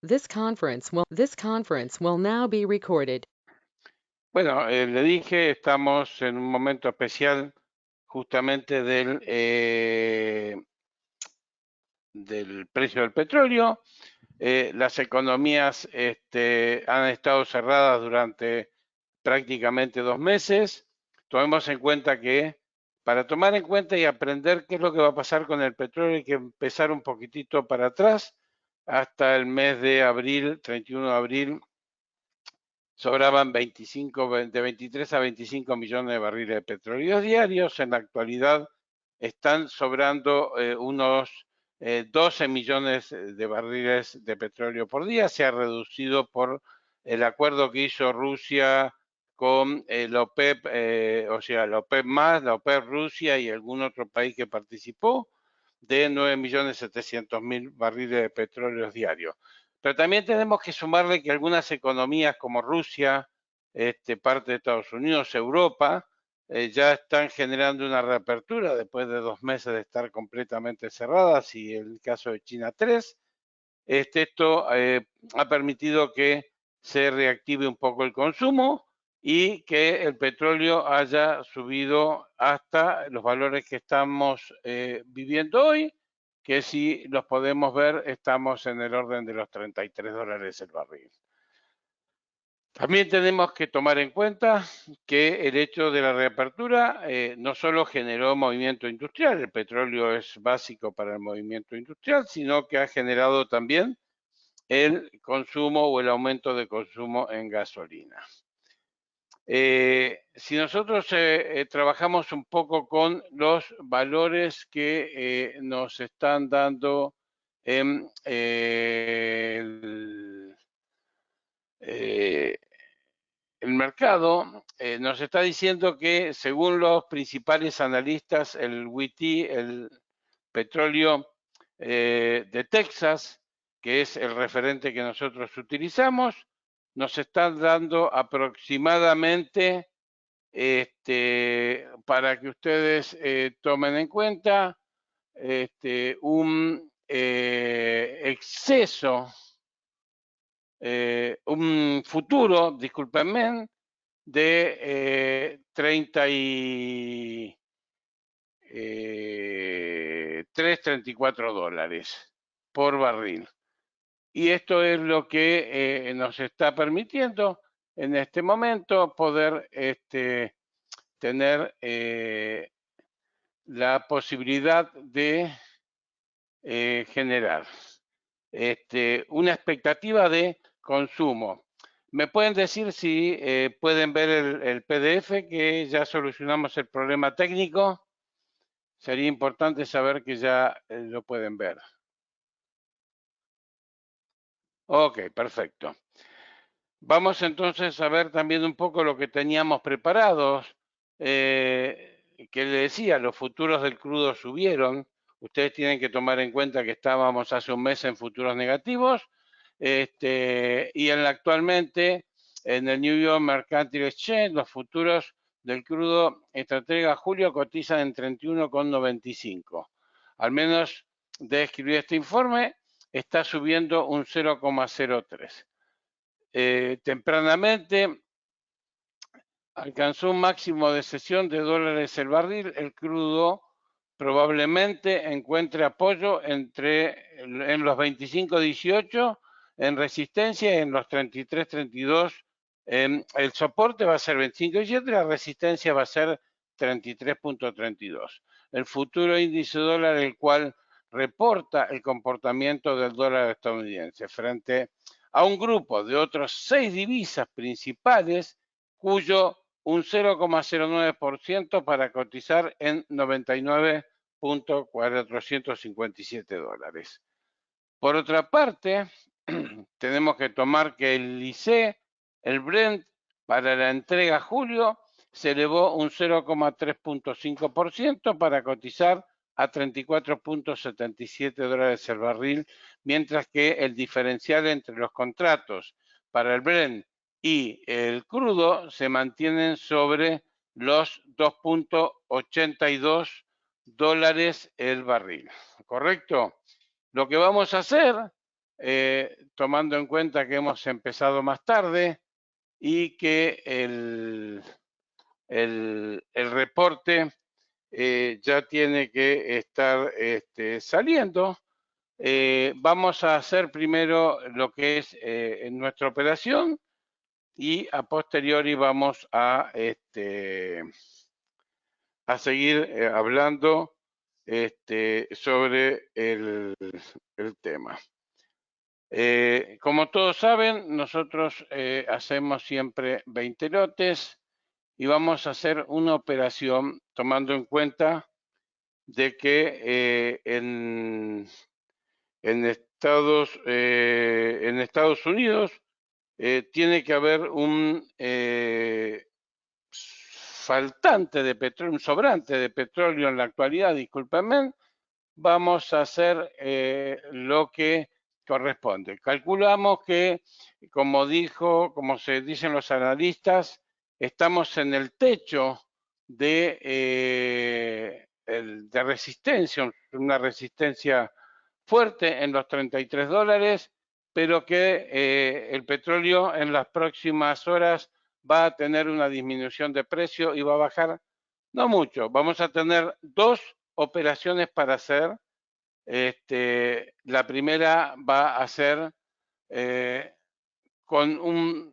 This conference will now be recorded. Bueno, le dije, estamos en un momento especial justamente del precio del petróleo. Las economías han estado cerradas durante prácticamente 2 meses. Tomemos en cuenta que para tomar en cuenta y aprender qué es lo que va a pasar con el petróleo hay que empezar un poquitito para atrás. Hasta el mes de abril, 31 de abril, sobraban de 23 a 25 millones de barriles de petróleo diarios. En la actualidad están sobrando unos 12 millones de barriles de petróleo por día. Se ha reducido por el acuerdo que hizo Rusia con la OPEP, o sea, la OPEP más, la OPEP Rusia y algún otro país que participó, de 9.700.000 barriles de petróleo diarios. Pero también tenemos que sumarle que algunas economías como Rusia, parte de Estados Unidos, Europa, ya están generando una reapertura después de 2 meses de estar completamente cerradas y el caso de China 3. Esto ha permitido que se reactive un poco el consumo y que el petróleo haya subido hasta los valores que estamos viviendo hoy, que si los podemos ver estamos en el orden de los $33 el barril. También tenemos que tomar en cuenta que el hecho de la reapertura no solo generó movimiento industrial, el petróleo es básico para el movimiento industrial, sino que ha generado también el consumo o el aumento de consumo en gasolina. Si nosotros trabajamos un poco con los valores que nos están dando en el mercado, nos está diciendo que según los principales analistas, el WTI, el petróleo de Texas, que es el referente que nosotros utilizamos, nos están dando aproximadamente, para que ustedes tomen en cuenta, un exceso, un futuro, discúlpenme, de 34 dólares por barril. Y esto es lo que nos está permitiendo en este momento poder tener la posibilidad de generar una expectativa de consumo. ¿Me pueden decir si pueden ver el PDF que ya solucionamos el problema técnico? Sería importante saber que ya lo pueden ver. Ok, perfecto. Vamos entonces a ver también un poco lo que teníamos preparados. Que le decía, los futuros del crudo subieron. Ustedes tienen que tomar en cuenta que estábamos hace un mes en futuros negativos. Y actualmente en el New York Mercantile Exchange los futuros del crudo estratega julio cotizan en 31,95. Al menos de escribir este informe está subiendo un 0,03. Tempranamente alcanzó un máximo de cesión de dólares el barril. El crudo probablemente encuentre apoyo en los 25.18 en resistencia y en los 33.32. El soporte va a ser 25.17, la resistencia va a ser 33.32. El futuro índice dólar, el cual reporta el comportamiento del dólar estadounidense frente a un grupo de otros 6 divisas principales, cuyo un 0,09% para cotizar en 99.457 dólares. Por otra parte, tenemos que tomar que el LICE, el Brent, para la entrega julio, se elevó un 0,3.5% para cotizar a 34.77 dólares el barril, mientras que el diferencial entre los contratos para el Brent y el crudo se mantienen sobre los 2.82 dólares el barril. ¿Correcto? Lo que vamos a hacer tomando en cuenta que hemos empezado más tarde y que el reporte ya tiene que estar saliendo. Vamos a hacer primero lo que es nuestra operación y a posteriori vamos a seguir hablando sobre el tema. Como todos saben, nosotros hacemos siempre 20 lotes y vamos a hacer una operación tomando en cuenta de que en Estados Unidos tiene que haber un faltante de petróleo, un sobrante de petróleo en la actualidad, discúlpenme, vamos a hacer lo que corresponde. Calculamos que, como se dicen los analistas, estamos en el techo de resistencia, una resistencia fuerte en los $33, pero que el petróleo en las próximas horas va a tener una disminución de precio y va a bajar no mucho. Vamos a tener dos operaciones para hacer. La primera va a ser con una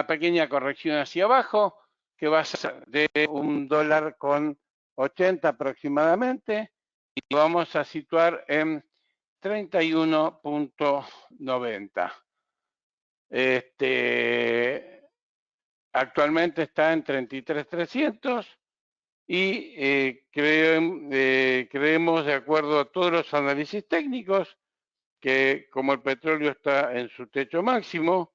pequeña corrección hacia abajo, que va a ser de $1.80 aproximadamente, y vamos a situar en 31.90. Actualmente está en 33.300 y creemos, de acuerdo a todos los análisis técnicos, que como el petróleo está en su techo máximo,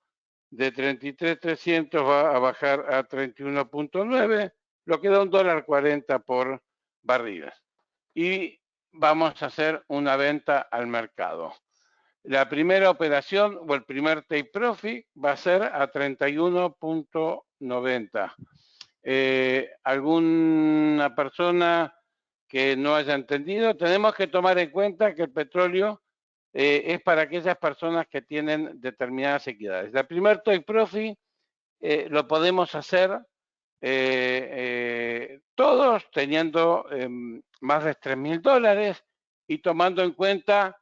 de 33.300 va a bajar a 31.9, lo que da $1.40 por barril. Y vamos a hacer una venta al mercado. La primera operación o el primer take profit va a ser a 31.90. ¿Alguna persona que no haya entendido? Tenemos que tomar en cuenta que el petróleo es para aquellas personas que tienen determinadas equidades. La primer take profit lo podemos hacer todos teniendo más de $3.000 y tomando en cuenta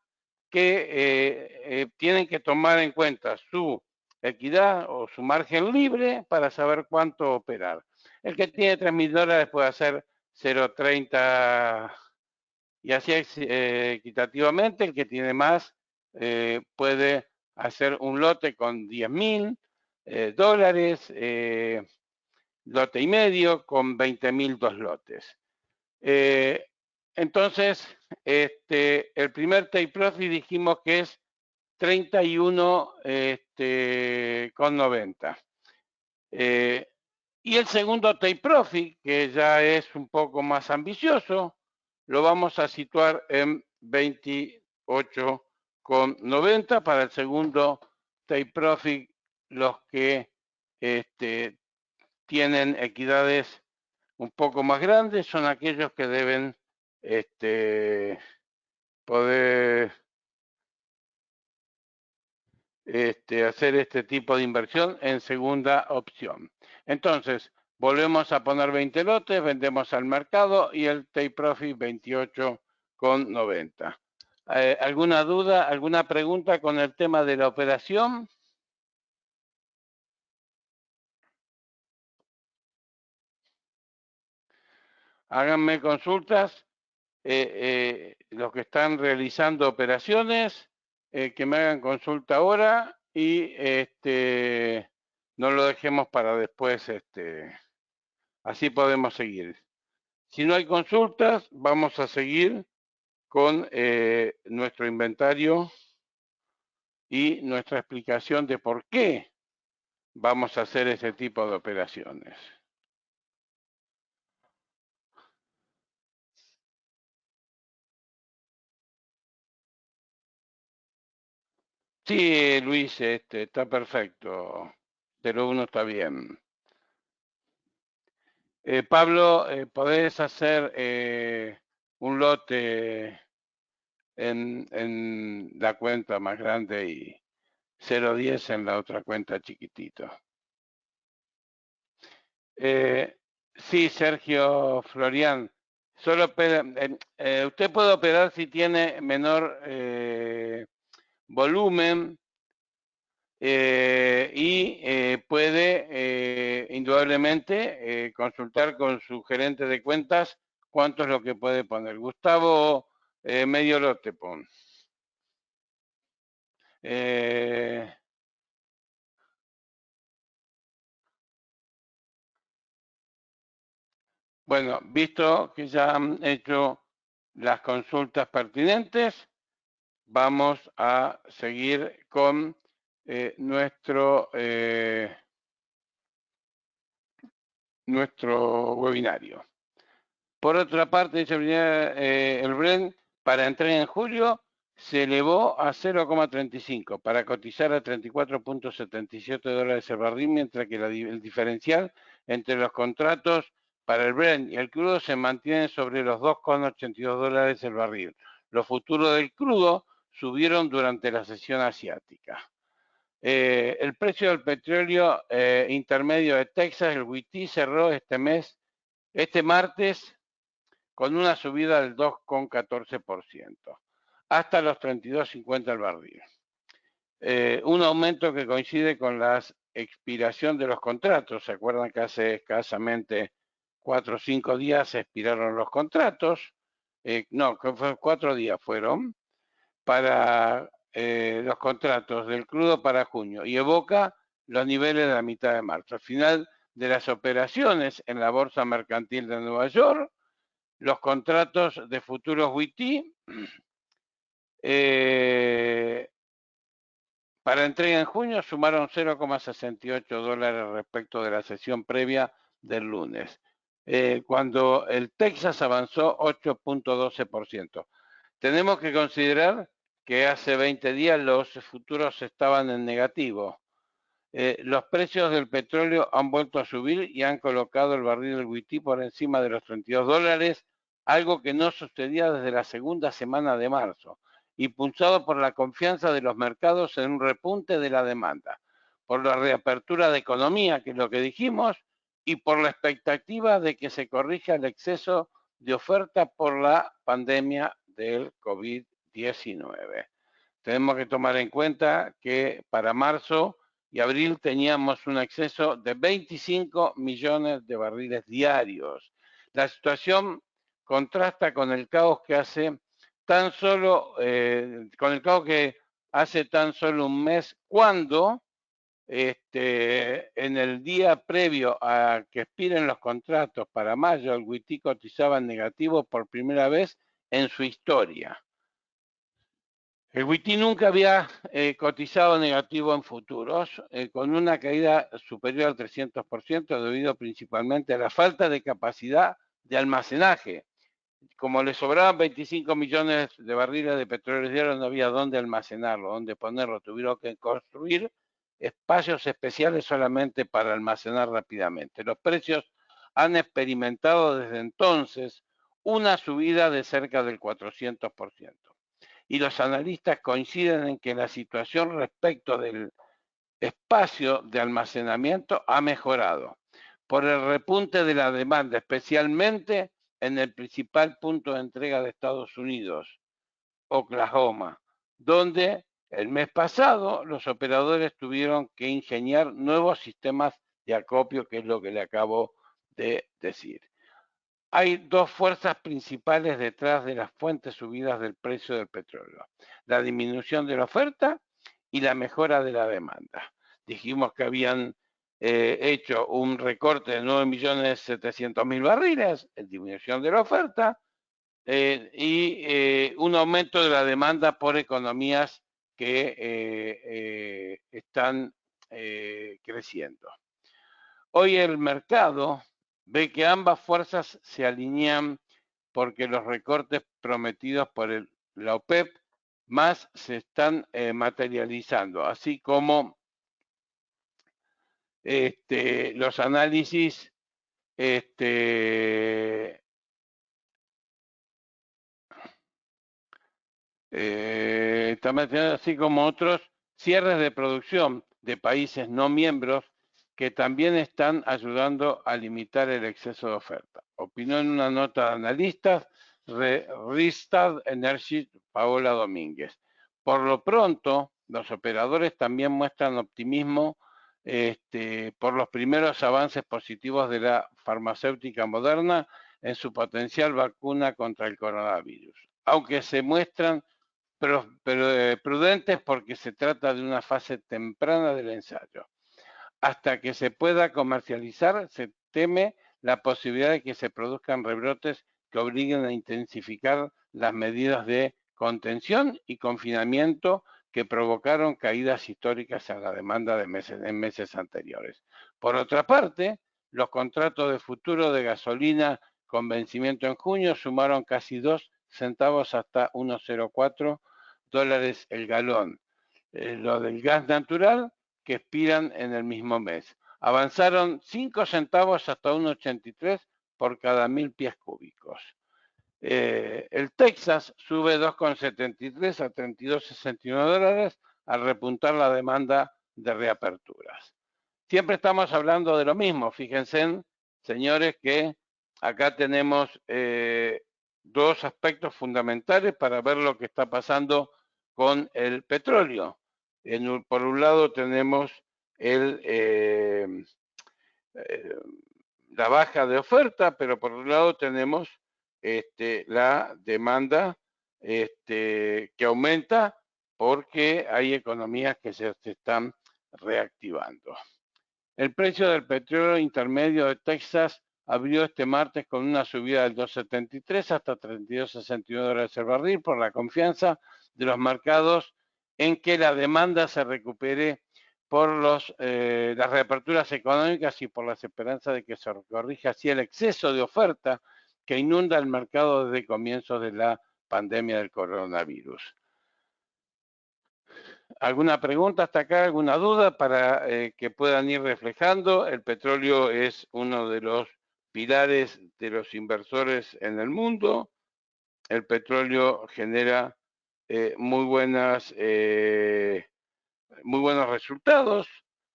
que tienen que tomar en cuenta su equidad o su margen libre para saber cuánto operar. El que tiene $3.000 puede hacer 0.30 y así equitativamente. El que tiene más puede hacer un lote con $10.000, lote y medio, con 20.000 dos lotes. Entonces, el primer take profit dijimos que es 31.90. Y el segundo take profit, que ya es un poco más ambicioso, lo vamos a situar en 28.90 para el segundo take profit. Los que tienen equidades un poco más grandes son aquellos que deben poder hacer este tipo de inversión en segunda opción. Entonces, volvemos a poner 20 lotes, vendemos al mercado y el take profit 28.90. ¿Alguna duda, alguna pregunta con el tema de la operación? Háganme consultas. Los que están realizando operaciones, que me hagan consulta ahora y no lo dejemos para después, así podemos seguir. Si no hay consultas, vamos a seguir con nuestro inventario y nuestra explicación de por qué vamos a hacer ese tipo de operaciones. Sí, Luis, está perfecto. 01 está bien. Pablo, ¿podés hacer un lote en la cuenta más grande y 0,10 en la otra cuenta chiquitito. Sí, Sergio Florian, solo usted puede operar si tiene menor volumen y puede indudablemente consultar con su gerente de cuentas cuánto es lo que puede poner. Gustavo Medio Lote, pon. Bueno, visto que ya han hecho las consultas pertinentes, vamos a seguir con nuestro webinario. Por otra parte, el Brent para entrega en julio se elevó a 0,35 para cotizar a 34.77 dólares el barril, mientras que el diferencial entre los contratos para el Brent y el crudo se mantiene sobre los 2,82 dólares el barril. Los futuros del crudo subieron durante la sesión asiática. El precio del petróleo intermedio de Texas, el WTI, cerró este martes, con una subida del 2,14%, hasta los 32,50 el barril. Un aumento que coincide con la expiración de los contratos. ¿Se acuerdan que hace escasamente 4 o 5 días se expiraron los contratos? No, 4 días fueron para los contratos del crudo para junio y evoca los niveles de la mitad de marzo. Al final de las operaciones en la Bolsa Mercantil de Nueva York, los contratos de futuros WTI para entrega en junio sumaron 0,68 dólares respecto de la sesión previa del lunes, cuando el Texas avanzó 8,12%. Tenemos que considerar que hace 20 días los futuros estaban en negativo. Los precios del petróleo han vuelto a subir y han colocado el barril del WTI por encima de los 32 dólares, algo que no sucedía desde la segunda semana de marzo, impulsado por la confianza de los mercados en un repunte de la demanda, por la reapertura de economía, que es lo que dijimos, y por la expectativa de que se corrija el exceso de oferta por la pandemia del COVID-19. Tenemos que tomar en cuenta que para marzo y abril teníamos un exceso de 25 millones de barriles diarios. La situación contrasta con el caos que hace tan solo, un mes, cuando en el día previo a que expiren los contratos para mayo, el WTI cotizaba en negativo por primera vez en su historia. El WTI nunca había cotizado negativo en futuros, con una caída superior al 300%, debido principalmente a la falta de capacidad de almacenaje. Como le sobraban 25 millones de barriles de petróleo diarios, no había dónde almacenarlo, dónde ponerlo. Tuvieron que construir espacios especiales solamente para almacenar rápidamente. Los precios han experimentado desde entonces una subida de cerca del 400%. Y los analistas coinciden en que la situación respecto del espacio de almacenamiento ha mejorado por el repunte de la demanda, especialmente en el principal punto de entrega de Estados Unidos, Oklahoma, donde el mes pasado los operadores tuvieron que ingeniar nuevos sistemas de acopio, que es lo que le acabo de decir. Hay dos fuerzas principales detrás de las fuentes subidas del precio del petróleo: la disminución de la oferta y la mejora de la demanda. Dijimos que habían hecho un recorte de 9.700.000 barriles, en disminución de la oferta, y un aumento de la demanda por economías que están creciendo. Hoy el mercado ve que ambas fuerzas se alinean porque los recortes prometidos por la OPEP más se están materializando, así como los análisis También así como otros cierres de producción de países no miembros que también están ayudando a limitar el exceso de oferta. Opinó en una nota de analistas Rystad Energy Paola Domínguez. Por lo pronto, los operadores también muestran optimismo por los primeros avances positivos de la farmacéutica Moderna en su potencial vacuna contra el coronavirus, aunque se muestran pero prudentes porque se trata de una fase temprana del ensayo. Hasta que se pueda comercializar, se teme la posibilidad de que se produzcan rebrotes que obliguen a intensificar las medidas de contención y confinamiento que provocaron caídas históricas en la demanda en meses anteriores. Por otra parte, los contratos de futuro de gasolina con vencimiento en junio sumaron casi 2 centavos hasta 1,04 dólares el galón. Lo del gas natural que expiran en el mismo mes. Avanzaron 5 centavos hasta 1,83 por cada 1000 pies cúbicos. El Texas sube 2,73 a 32,69 dólares al repuntar la demanda de reaperturas. Siempre estamos hablando de lo mismo. Fíjense, señores, que acá tenemos dos aspectos fundamentales para ver lo que está pasando con el petróleo. Por un lado tenemos la baja de oferta, pero por otro lado tenemos la demanda que aumenta porque hay economías que se están reactivando. El precio del petróleo intermedio de Texas abrió este martes con una subida del 2,73 hasta 32,69 dólares el barril por la confianza de los mercados en que la demanda se recupere por las reaperturas económicas y por las esperanzas de que se corrija así el exceso de oferta que inunda el mercado desde comienzos de la pandemia del coronavirus. ¿Alguna pregunta hasta acá? ¿Alguna duda para que puedan ir reflejando? El petróleo es uno de los pilares de los inversores en el mundo. El petróleo genera muy buenos resultados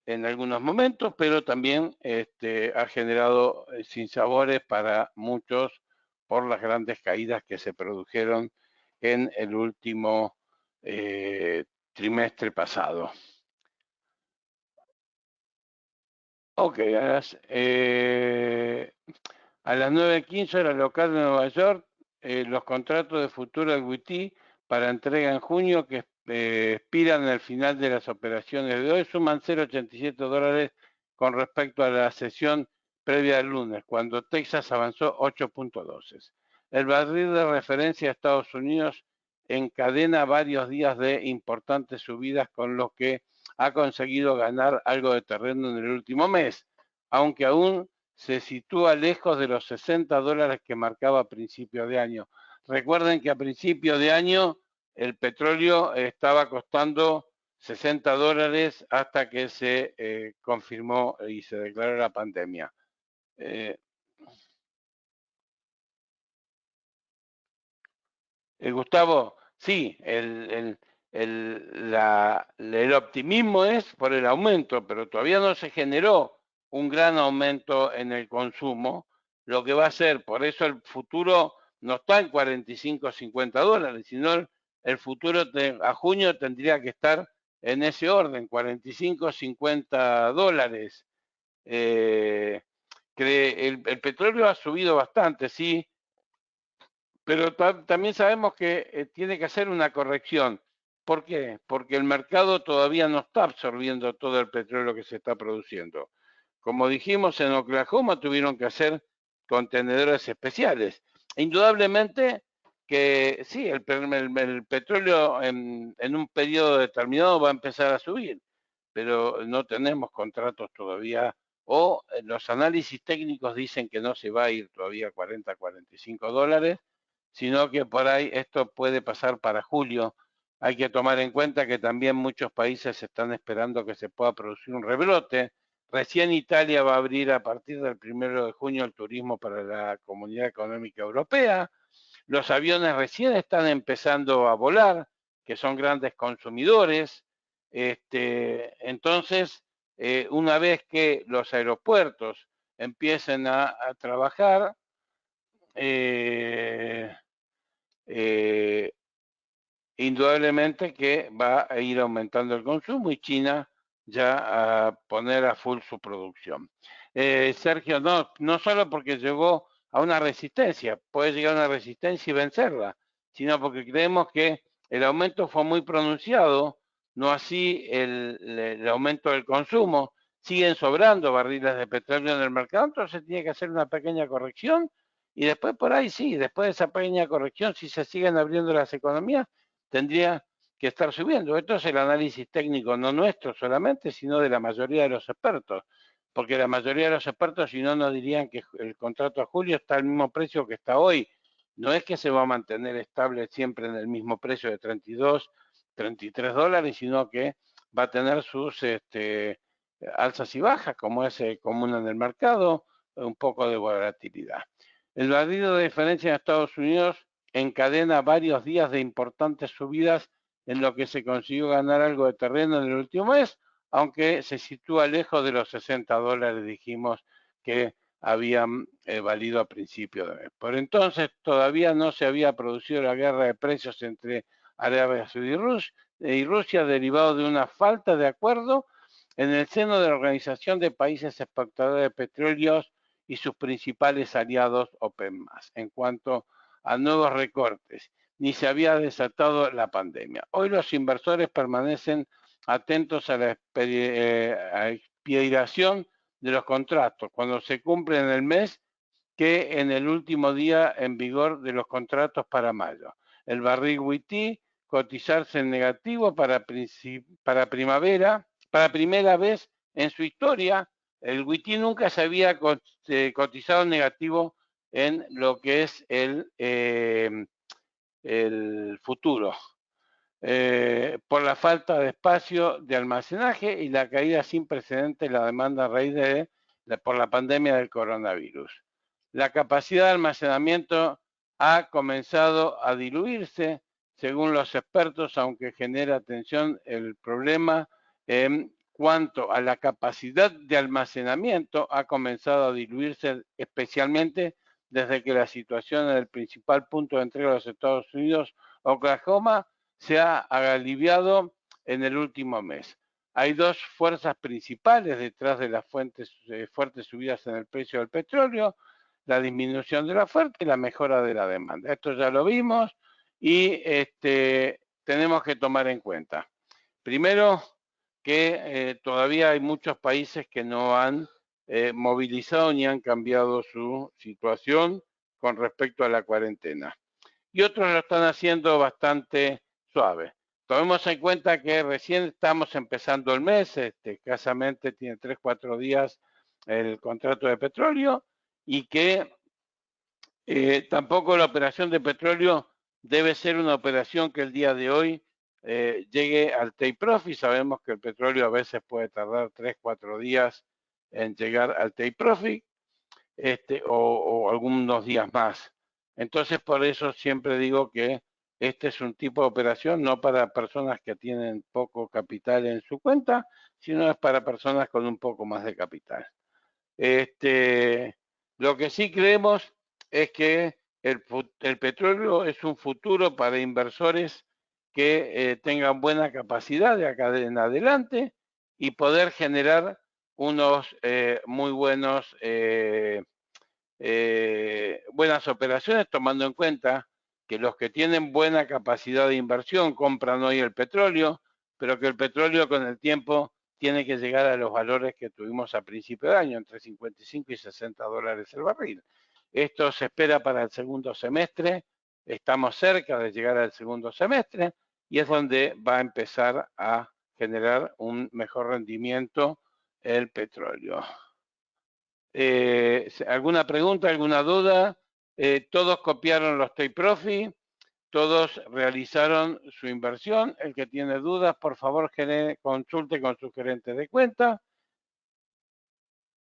en algunos momentos, pero también ha generado sinsabores para muchos por las grandes caídas que se produjeron en el último trimestre pasado. Ok, a las 9:15 hora local de Nueva York, los contratos de futuro equity para entrega en junio que expiran al final de las operaciones de hoy suman 0,87 dólares con respecto a la sesión previa del lunes, cuando Texas avanzó 8,12. El barril de referencia de Estados Unidos encadena varios días de importantes subidas con los que ha conseguido ganar algo de terreno en el último mes, aunque aún se sitúa lejos de los 60 dólares que marcaba a principio de año. Recuerden que a principio de año el petróleo estaba costando 60 dólares hasta que se confirmó y se declaró la pandemia. Gustavo, sí, el optimismo es por el aumento, pero todavía no se generó un gran aumento en el consumo, lo que va a ser, por eso el futuro no está en 45 o 50 dólares, sino el futuro a junio tendría que estar en ese orden, 45 o 50 dólares. El petróleo ha subido bastante, sí, pero también sabemos que tiene que hacer una corrección. ¿Por qué? Porque el mercado todavía no está absorbiendo todo el petróleo que se está produciendo. Como dijimos, en Oklahoma tuvieron que hacer contenedores especiales. Indudablemente que sí, el petróleo en un periodo determinado va a empezar a subir, pero no tenemos contratos todavía, o los análisis técnicos dicen que no se va a ir todavía a 40, 45 dólares, sino que por ahí esto puede pasar para julio. Hay que tomar en cuenta que también muchos países están esperando que se pueda producir un rebrote. Recién Italia va a abrir a partir del 1 de junio el turismo para la Comunidad Económica Europea. Los aviones recién están empezando a volar, que son grandes consumidores. Entonces, una vez que los aeropuertos empiecen a trabajar, indudablemente que va a ir aumentando el consumo y China ya a poner a full su producción. Sergio, no solo porque llegó a una resistencia, puede llegar a una resistencia y vencerla, sino porque creemos que el aumento fue muy pronunciado, no así el aumento del consumo. Siguen sobrando barriles de petróleo en el mercado, entonces tiene que hacer una pequeña corrección y después por ahí sí, después de esa pequeña corrección, si se siguen abriendo las economías, tendría que estar subiendo. Esto es el análisis técnico, no nuestro solamente, sino de la mayoría de los expertos, porque la mayoría de los expertos, si no, nos dirían que el contrato a julio está al mismo precio que está hoy. No es que se va a mantener estable siempre en el mismo precio de 32, 33 dólares, sino que va a tener sus alzas y bajas, como es común en el mercado, un poco de volatilidad. El barril de diferencia en Estados Unidos encadena varios días de importantes subidas en lo que se consiguió ganar algo de terreno en el último mes, aunque se sitúa lejos de los 60 dólares, dijimos, que habían valido a principio de mes. Por entonces todavía no se había producido la guerra de precios entre Arabia Saudí y Rusia, derivado de una falta de acuerdo en el seno de la Organización de Países Exportadores de Petróleos y sus principales aliados OPEP+, en cuanto a nuevos recortes, ni se había desatado la pandemia. Hoy los inversores permanecen atentos a la expiración de los contratos, cuando se cumple en el mes que en el último día en vigor de los contratos para mayo. El barril WTI cotizarse en negativo para primavera, para primera vez en su historia. El WTI nunca se había cotizado en negativo en lo que es el futuro, por la falta de espacio de almacenaje y la caída sin precedentes de la demanda a raíz por la pandemia del coronavirus. La capacidad de almacenamiento ha comenzado a diluirse, según los expertos, aunque genera tensión el problema en cuanto a la capacidad de almacenamiento ha comenzado a diluirse, especialmente desde que la situación en el principal punto de entrega de los Estados Unidos, Oklahoma, se ha aliviado en el último mes. Hay dos fuerzas principales detrás de las fuertes subidas en el precio del petróleo: la disminución de la oferta y la mejora de la demanda. Esto ya lo vimos y tenemos que tomar en cuenta. Primero, que todavía hay muchos países que no han movilizado ni han cambiado su situación con respecto a la cuarentena. Y otros lo están haciendo bastante suave. Tomemos en cuenta que recién estamos empezando el mes, escasamente tiene 3, 4 días el contrato de petróleo y que tampoco la operación de petróleo debe ser una operación que el día de hoy llegue al take profit. Sabemos que el petróleo a veces puede tardar 3, 4 días en llegar al take profit, o algunos días más. Entonces, por eso siempre digo que este es un tipo de operación no para personas que tienen poco capital en su cuenta, sino es para personas con un poco más de capital. Lo que sí creemos es que el petróleo es un futuro para inversores que tengan buena capacidad de acá en adelante y poder generar unos muy buenos buenas operaciones, tomando en cuenta que los que tienen buena capacidad de inversión compran hoy el petróleo, pero que el petróleo con el tiempo tiene que llegar a los valores que tuvimos a principio de año, entre 55 y 60 dólares el barril. Esto se espera para el segundo semestre, estamos cerca de llegar al segundo semestre y es donde va a empezar a generar un mejor rendimiento el petróleo. ¿Alguna pregunta, alguna duda? Todos copiaron los take profit, todos realizaron su inversión. El que tiene dudas, por favor, consulte con su gerente de cuenta.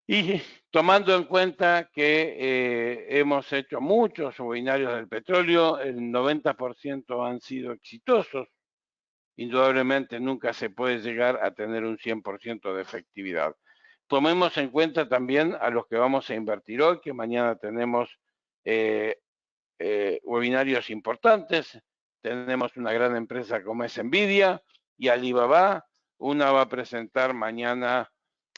Y tomando en cuenta que hemos hecho muchos webinarios del petróleo, el 90% han sido exitosos, indudablemente nunca se puede llegar a tener un 100% de efectividad. Tomemos en cuenta también a los que vamos a invertir hoy, que mañana tenemos webinarios importantes. Tenemos una gran empresa como es Nvidia y Alibaba. Una va a presentar mañana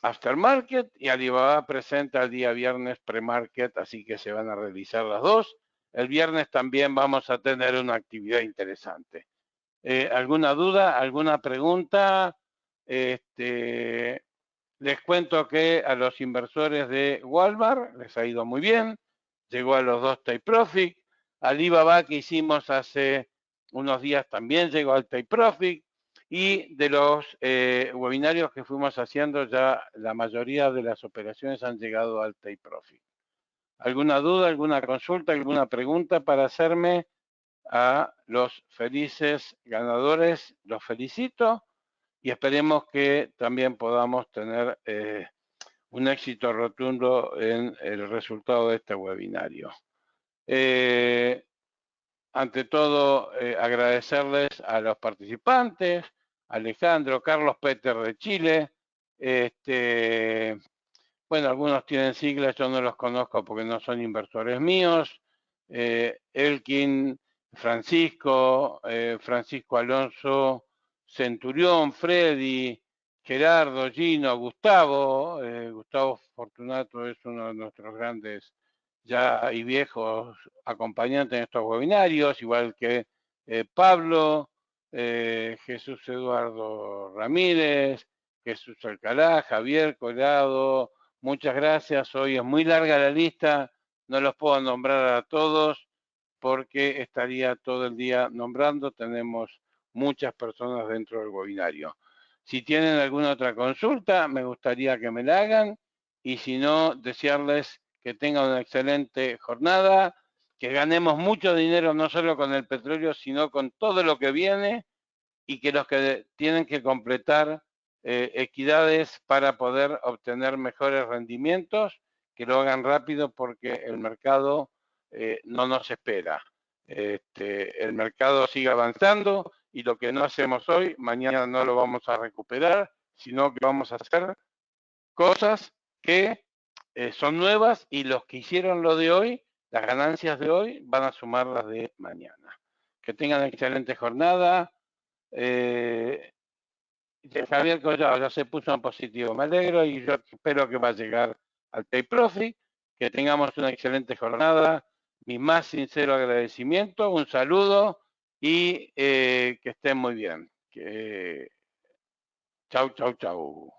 Aftermarket y Alibaba presenta el día viernes Premarket, así que se van a realizar las dos. El viernes también vamos a tener una actividad interesante. ¿Alguna duda? ¿Alguna pregunta? Les cuento que a los inversores de Walmart les ha ido muy bien. Llegó a los 2 Take Profit. Alibaba que hicimos hace unos días también llegó al Take Profit. Y de los webinarios que fuimos haciendo, ya la mayoría de las operaciones han llegado al Take Profit. ¿Alguna duda, alguna consulta, alguna pregunta para hacerme? A los felices ganadores los felicito y esperemos que también podamos tener un éxito rotundo en el resultado de este webinario. Ante todo, agradecerles a los participantes, Alejandro, Carlos Peter de Chile. Bueno, algunos tienen siglas, yo no los conozco porque no son inversores míos. Elkin, Francisco, Francisco Alonso, Centurión, Freddy, Gerardo, Gino, Gustavo. Gustavo Fortunato es uno de nuestros grandes ya y viejos acompañantes en estos webinarios, igual que Pablo, Jesús Eduardo Ramírez, Jesús Alcalá, Javier Colado. Muchas gracias. Hoy es muy larga la lista, no los puedo nombrar a todos porque estaría todo el día nombrando. Tenemos muchas personas dentro del webinario. Si tienen alguna otra consulta, me gustaría que me la hagan y si no, desearles que tengan una excelente jornada, que ganemos mucho dinero no solo con el petróleo, sino con todo lo que viene y que los que tienen que completar equidades para poder obtener mejores rendimientos, que lo hagan rápido porque el mercado no nos espera. El mercado sigue avanzando y lo que no hacemos hoy, mañana no lo vamos a recuperar, sino que vamos a hacer cosas que son nuevas y los que hicieron lo de hoy, las ganancias de hoy, van a sumar las de mañana. Que tengan excelente jornada. Javier Collado ya se puso en positivo, me alegro y yo espero que va a llegar al Take Profit, que tengamos una excelente jornada, mi más sincero agradecimiento, un saludo y que estén muy bien. Chau, chau, chau.